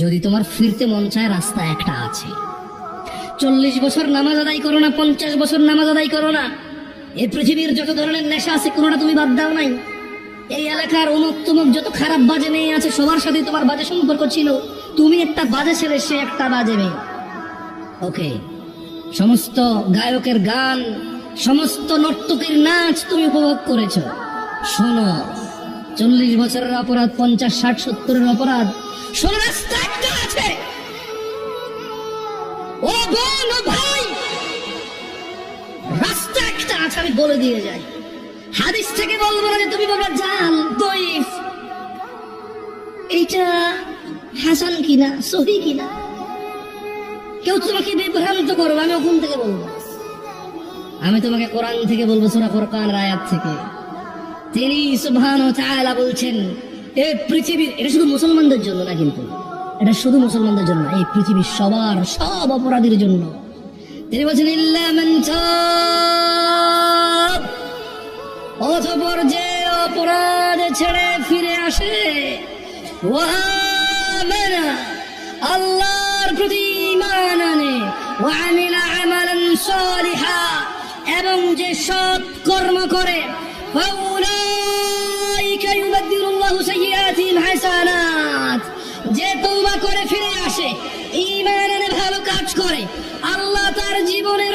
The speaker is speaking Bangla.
যদি তোমার ফিরতে মন চায়, রাস্তা একটা আছে। 40 বছর নামাজ আদায় করো না, 50 বছর নামাজ আদায় করো না, এই পৃথিবীর যত ধরনের নেশা আছে কোনোটা তুমি বাদ দাও নাই। এই এলাকার অমুক তমুক যত খারাপ বাজে মেয়ে আছে সবার সাথে তোমার বাজে সম্পর্ক ছিল। তুমি একটা বাজে ছেলে, সে একটা বাজে মেয়ে। ওকে, সমস্ত গায়কের গান, সমস্ত নর্তকীর নাচ তুমি উপভোগ করেছো। শোনো, 40 বছরের অপরাধ, 50, 60, 70-এর অপরাধ, শোনো, রাস্তা একটা আছে। ও বোন, ও ভাই, রাস্তা একটা আছে, আমি বলে দিয়ে যাই। হাদিস থেকে বলবো না যে তুমি বলবা জাল, দইফ, এইটা হাসান কিনা, সহি কিনা। কেউ তোমাকে বিভ্রান্ত করবে, আমি ওখান থেকে বলবো। আমি তোমাকে কোরআন থেকে বলবো, সূরা ফুরকানের আয়াত থেকে। তিনি সুবহানাহু ওয়া তাআলা বলছেন, এই পৃথিবীর, এটা শুধু মুসলমানদের জন্য না, কিন্তু এটা শুধু মুসলমানদের জন্য, এই পৃথিবীর সবার, সব অপরাধীর জন্য। তিনি বলছেন, ইল্লা মান তাব, অতঃপর যে অপরাধ ছেড়ে ফিরে আসে, ওয়া আমানা, আল্লাহর প্রতি ঈমান আনে, ওয়া আমিলা আমালান সালিহা, এবং যে সৎ কর্ম করে, ফাউলাইকা ইউবাদদিলুল্লাহু সাইয়্যাতিহিম হাসানাত, যে তওবা করে ফিরে আসে, ঈমান এনে ভালো কাজ করে, আল্লাহ তার জীবনের